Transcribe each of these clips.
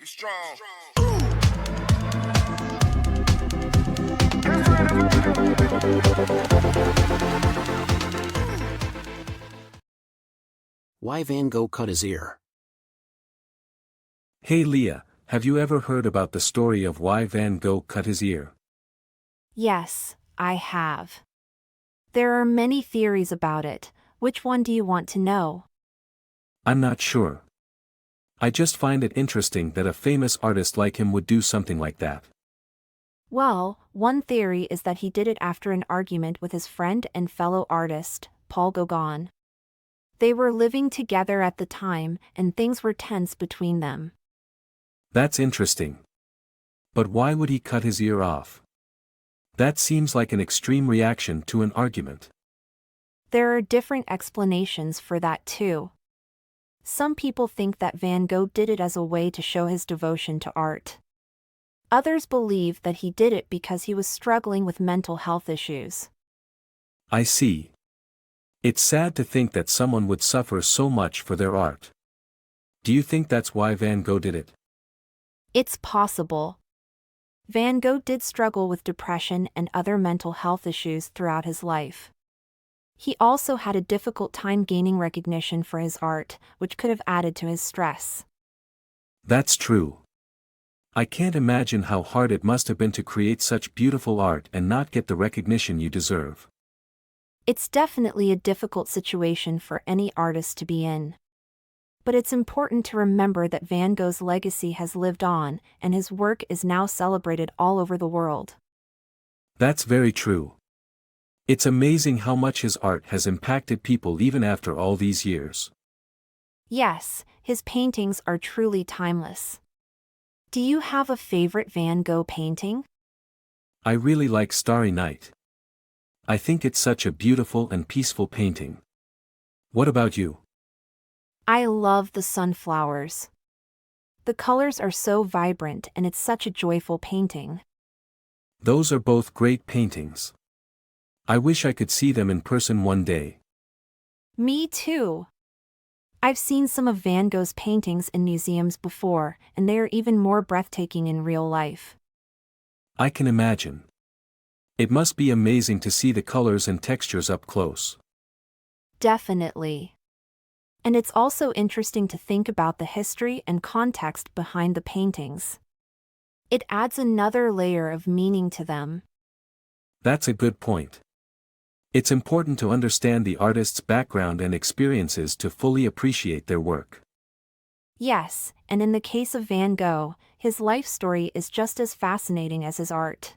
Be strong. Why Van Gogh cut his ear. Hey Leah, have you ever heard about the story of why Van Gogh cut his ear? Yes, I have. There are many theories about it. Which one do you want to know? I'm not sure. I just find it interesting that a famous artist like him would do something like that. Well, one theory is that he did it after an argument with his friend and fellow artist, Paul Gauguin. They were living together at the time, and things were tense between them. That's interesting. But why would he cut his ear off? That seems like an extreme reaction to an argument. There are different explanations for that too. Some people think that Van Gogh did it as a way to show his devotion to art. Others believe that he did it because he was struggling with mental health issues. I see. It's sad to think that someone would suffer so much for their art. Do you think that's why Van Gogh did it? It's possible. Van Gogh did struggle with depression and other mental health issues throughout his life. He also had a difficult time gaining recognition for his art, which could have added to his stress. That's true. I can't imagine how hard it must have been to create such beautiful art and not get the recognition you deserve. It's definitely a difficult situation for any artist to be in. But it's important to remember that Van Gogh's legacy has lived on, and his work is now celebrated all over the world. That's very true. It's amazing how much his art has impacted people even after all these years. Yes, his paintings are truly timeless. Do you have a favorite Van Gogh painting? I really like Starry Night. I think it's such a beautiful and peaceful painting. What about you? I love the sunflowers. The colors are so vibrant and it's such a joyful painting. Those are both great paintings. I wish I could see them in person one day. Me too. I've seen some of Van Gogh's paintings in museums before, and they are even more breathtaking in real life. I can imagine. It must be amazing to see the colors and textures up close. Definitely. And it's also interesting to think about the history and context behind the paintings. It adds another layer of meaning to them. That's a good point. It's important to understand the artist's background and experiences to fully appreciate their work. Yes, and in the case of Van Gogh, his life story is just as fascinating as his art.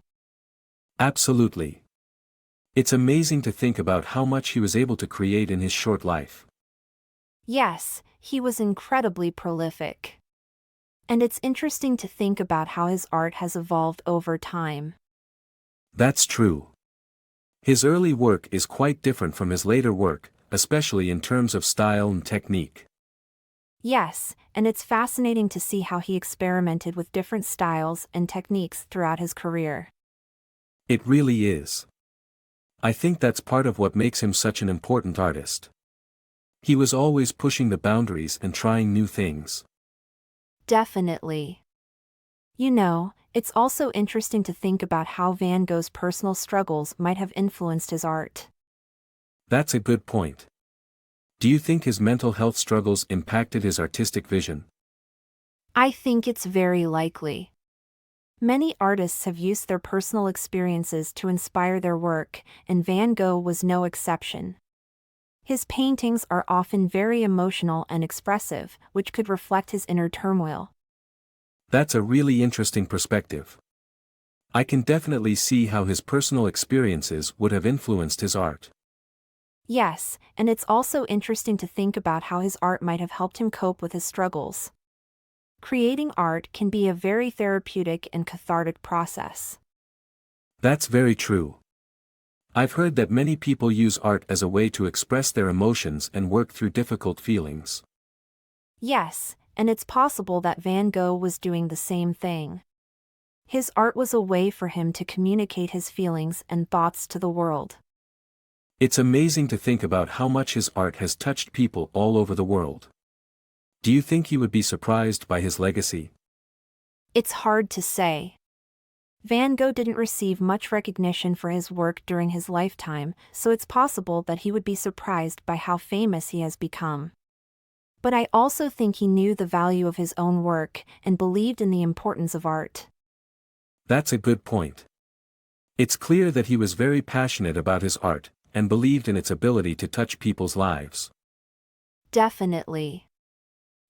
Absolutely. It's amazing to think about how much he was able to create in his short life. Yes, he was incredibly prolific. And it's interesting to think about how his art has evolved over time. That's true. His early work is quite different from his later work, especially in terms of style and technique. Yes, and it's fascinating to see how he experimented with different styles and techniques throughout his career. It really is. I think that's part of what makes him such an important artist. He was always pushing the boundaries and trying new things. Definitely. You know, it's also interesting to think about how Van Gogh's personal struggles might have influenced his art. That's a good point. Do you think his mental health struggles impacted his artistic vision? I think it's very likely. Many artists have used their personal experiences to inspire their work, and Van Gogh was no exception. His paintings are often very emotional and expressive, which could reflect his inner turmoil. That's a really interesting perspective. I can definitely see how his personal experiences would have influenced his art. Yes, and it's also interesting to think about how his art might have helped him cope with his struggles. Creating art can be a very therapeutic and cathartic process. That's very true. I've heard that many people use art as a way to express their emotions and work through difficult feelings. Yes, and it's possible that Van Gogh was doing the same thing. His art was a way for him to communicate his feelings and thoughts to the world. It's amazing to think about how much his art has touched people all over the world. Do you think he would be surprised by his legacy? It's hard to say. Van Gogh didn't receive much recognition for his work during his lifetime, so it's possible that he would be surprised by how famous he has become. But I also think he knew the value of his own work and believed in the importance of art. That's a good point. It's clear that he was very passionate about his art, and believed in its ability to touch people's lives. Definitely.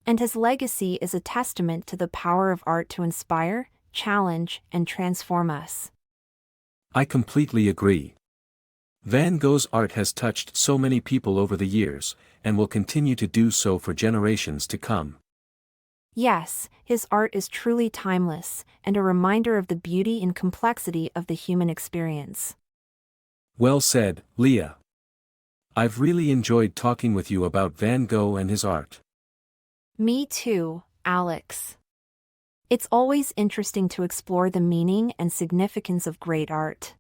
And his legacy is a testament to the power of art to inspire, challenge, and transform us. I completely agree. Van Gogh's art has touched so many people over the years, and will continue to do so for generations to come. Yes, his art is truly timeless, and a reminder of the beauty and complexity of the human experience. Well said, Leah. I've really enjoyed talking with you about Van Gogh and his art. Me too, Alex. It's always interesting to explore the meaning and significance of great art.